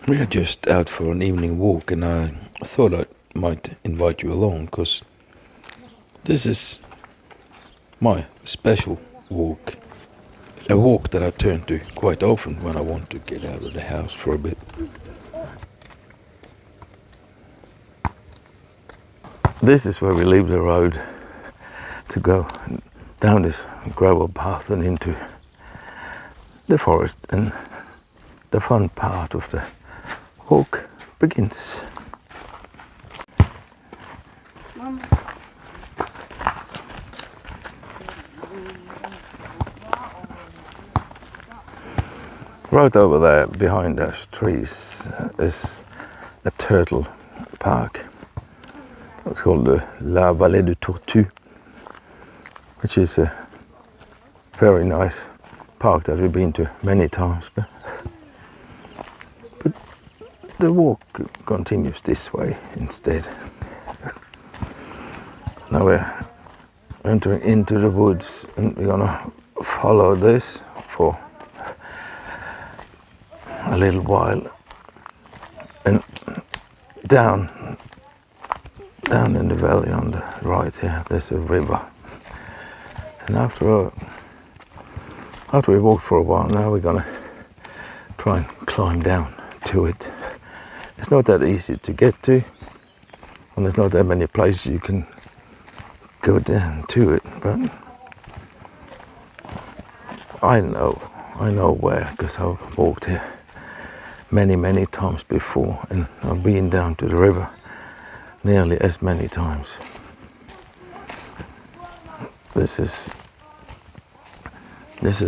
We are just out for an evening walk, and I thought I might invite you along, because this is my special walk. A walk that I turn to quite often when I want to get out of the house for a bit. This is where we leave the road to go down this gravel path and into the forest, and the fun part of the walk begins. Right over there behind those trees is a turtle park. It's called the La Vallée du Tortue, which is a very nice park that we've been to many times. But the walk continues this way instead. So now we're entering into the woods, and we're gonna follow this for a little while, and down in the valley on the right here there's a river, and after we walked for a while, now we're gonna try and climb down to it. It's not that easy to get to, and there's not that many places you can go down to it, but I know where, because I've walked here many times before, and I've been down to the river nearly as many times. This is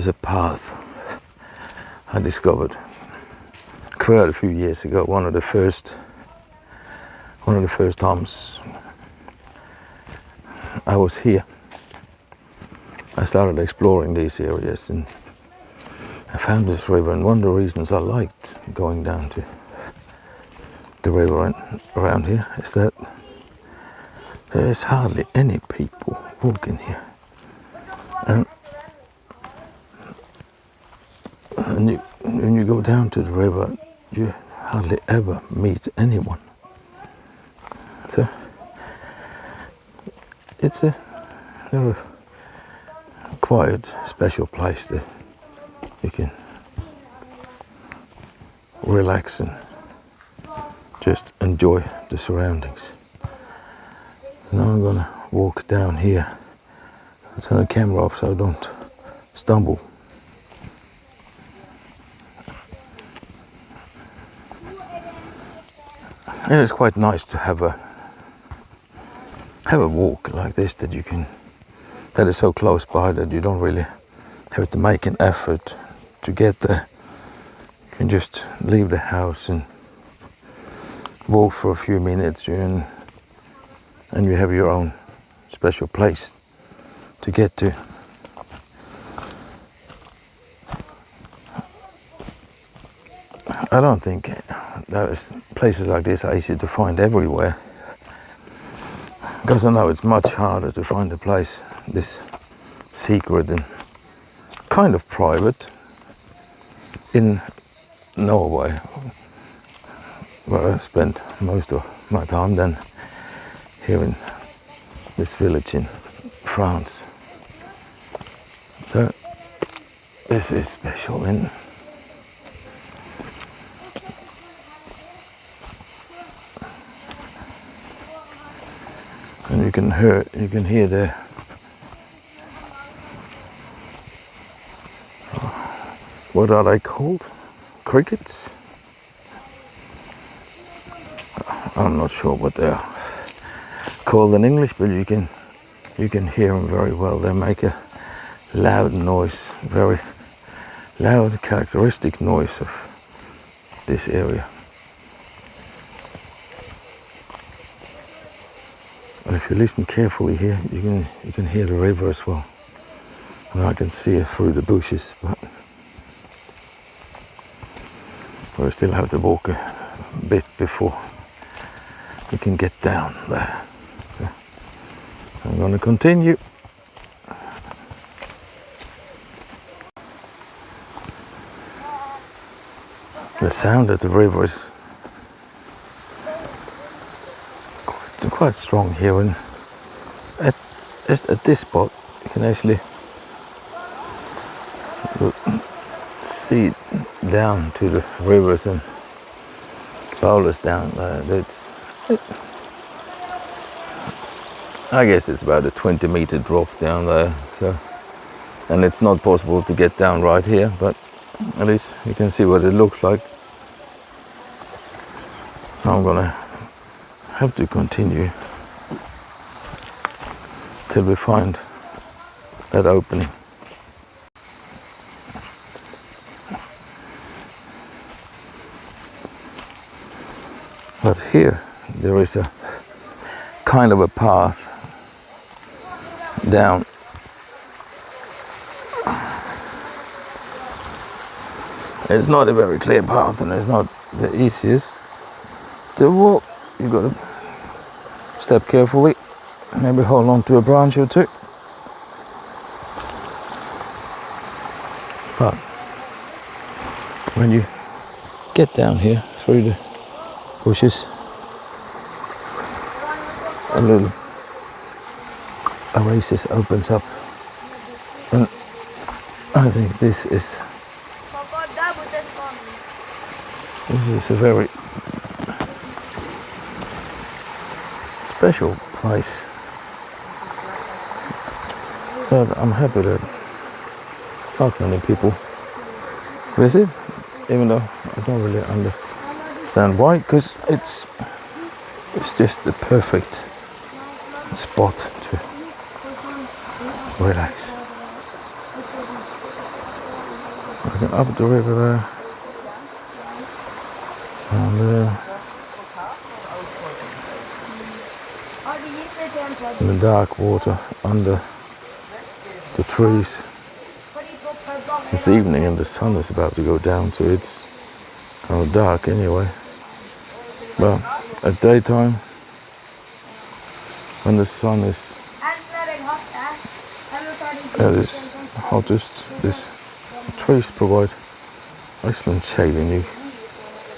a path I discovered quite a few years ago. One of the first times I was here, I started exploring these areas, and I found this river, and one of the reasons I liked going down to the river and around here is that there is hardly any people walking here, and when you go down to the river, you hardly ever meet anyone. So it's a very quiet, special place that you can relax and just enjoy the surroundings. Now I'm gonna walk down here. I'll turn the camera off so I don't stumble. And it's quite nice to have a walk like this that is so close by that you don't really have to make an effort to get there. You can just leave the house and walk for a few minutes, and you have your own special place to get to. I don't think places like this are easy to find everywhere, because I know it's much harder to find a place this secret and kind of private in Norway, where I spent most of my time, than here in this village in France. So this is special, and you can hear the what are they called? Crickets? I'm not sure what they are called in English, but you can hear them very well. They make a loud noise, very loud, characteristic noise of this area. And if you listen carefully here, you can hear the river as well. And I can see it through the bushes, but we still have to walk a bit before we can get down there. So I'm going to continue. the sound of the river is quite strong here, and just at this spot you can actually see down to the rivers and boulders down there. I guess it's about a 20-meter drop down there, so, and it's not possible to get down right here, but at least you can see what it looks like. I'm gonna have to continue till we find that opening. But here there is a kind of a path down. It's not a very clear path, and it's not the easiest to walk. You've got to step carefully, maybe hold on to a branch or two. But when you get down here through the bushes, a little oasis opens up, and I think this is a very special place, but I'm happy that not many people visit, even though I don't really understand why, because it's just the perfect spot to relax. Looking up the river there, and the dark water under the trees. It's evening and the sun is about to go down, so it's kind of dark anyway. But at daytime, when the sun is at its hottest, these trees provide excellent shade, and you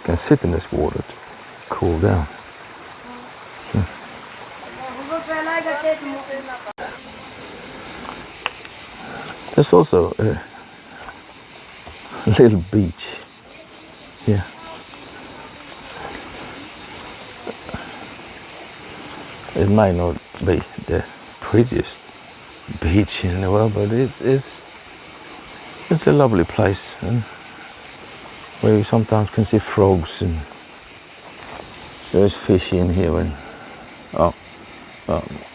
can sit in this water to cool down. There's also a little beach here. It might not be the prettiest beach in the world, but it's a lovely place, and where you sometimes can see frogs, and there's fish in here, and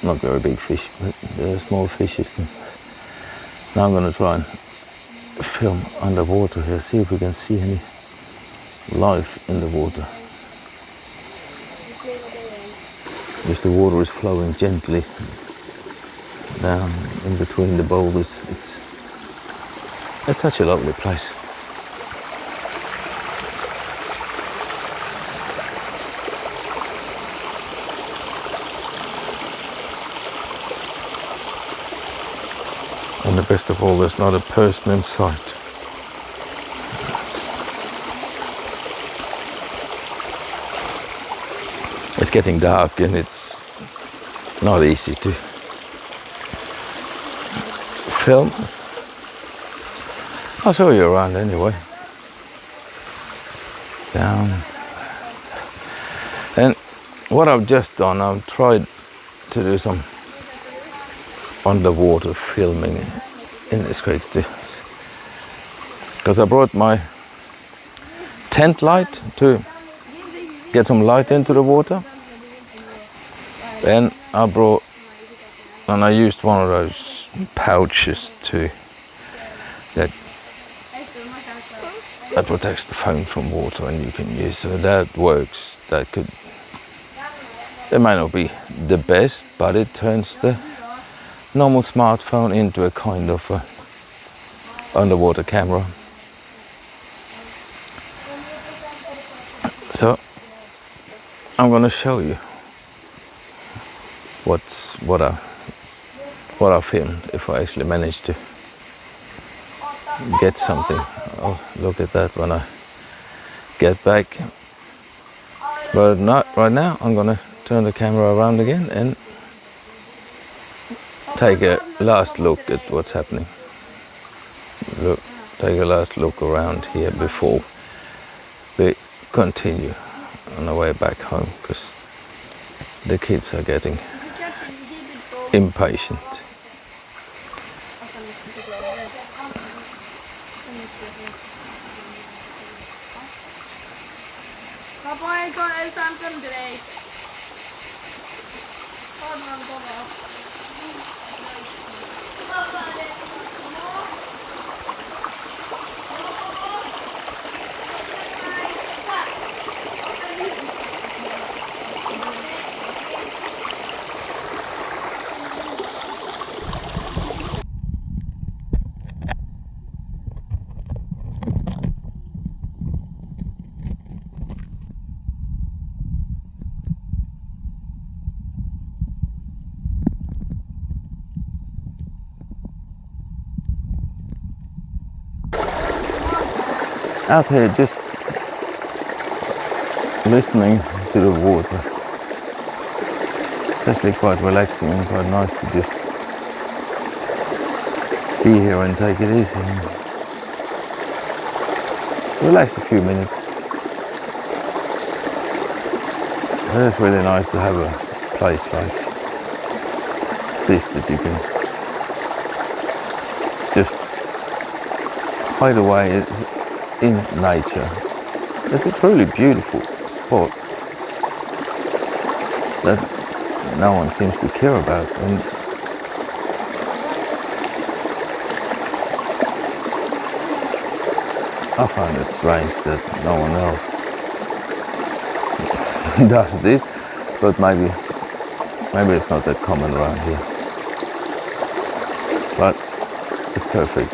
not very big fish, but there are small fishes. And now I'm going to try and film underwater here, see if we can see any life in the water. If the water is flowing gently down in between the boulders, it's such a lovely place. And the best of all, there's not a person in sight. It's getting dark, and it's not easy to film. I'll show you around anyway. Down. And what I've just done, I've tried to do some underwater filming in this creek, because I brought my tent light to get some light into the water. Then I used one of those pouches that protects the phone from water, and you can use, so that works. It might not be the best, but it turns the normal smartphone into a kind of underwater camera. So I'm going to show you what I filmed, if I actually manage to get something. Oh, look at that when I get back. But not right now. I'm gonna turn the camera around again and take a last look at what's happening. Look, take a last look around here before we continue on the way back home, because the kids are getting impatient. Out here just listening to the water. It's actually quite relaxing and quite nice to just be here and take it easy and relax a few minutes. It's really nice to have a place like this that you can just hide away in nature. It's a truly beautiful spot that no one seems to care about, and I find it strange that no one else does this, but maybe it's not that common around here. But it's perfect.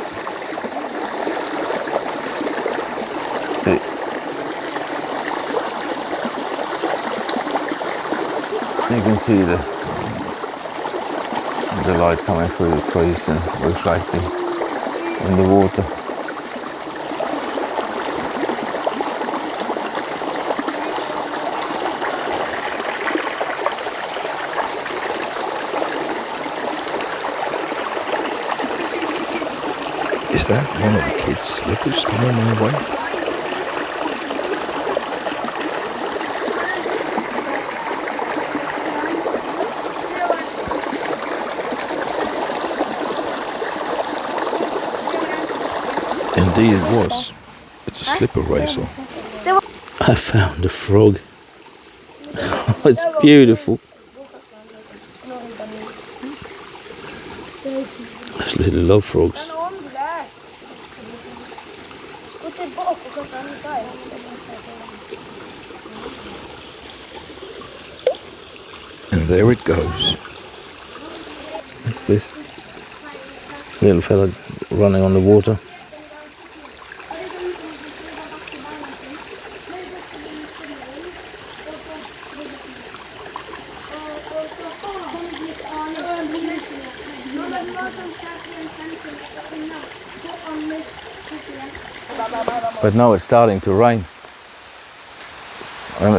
See, you can see the light coming through the trees and reflecting in the water. Is that one of the kids' slippers coming my way? Indeed it was. It's a slipper racer. I found a frog. It's beautiful. I absolutely love frogs. And there it goes. This little fella running on the water. But now it's starting to rain. And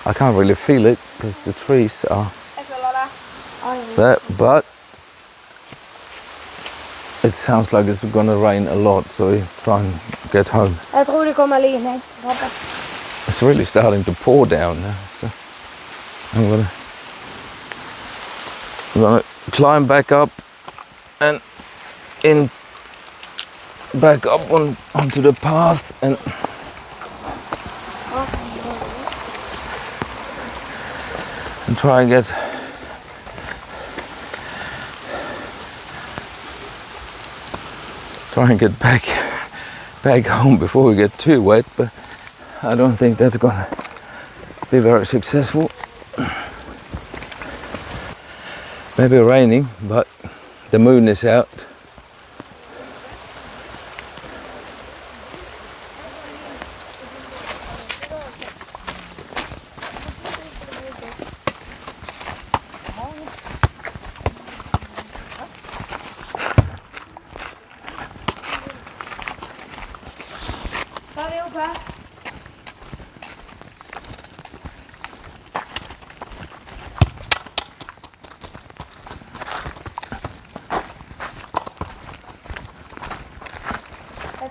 I can't really feel it because the trees are there, but it sounds like it's gonna rain a lot, so we try and get home. It's really starting to pour down now, so I'm gonna climb back up and back up onto the path and try and get back home before we get too wet, but I don't think that's gonna be very successful. Maybe raining, but the moon is out. Jag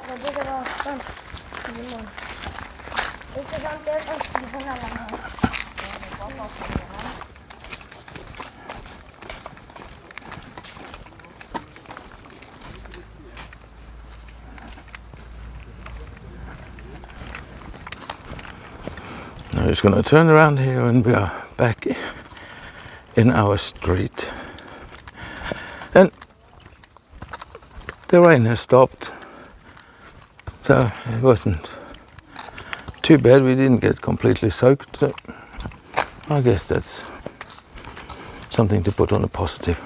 trodde det var Simon. Inte sant, det är Simon alla här. Now just going to turn around here and we are back in our street. And the rain has stopped, so it wasn't too bad. We didn't get completely soaked, so I guess that's something to put on a positive.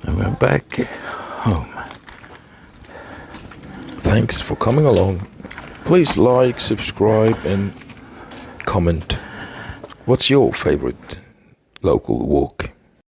And we're back home. Thanks for coming along. Please like, subscribe and comment. What's your favorite local walk?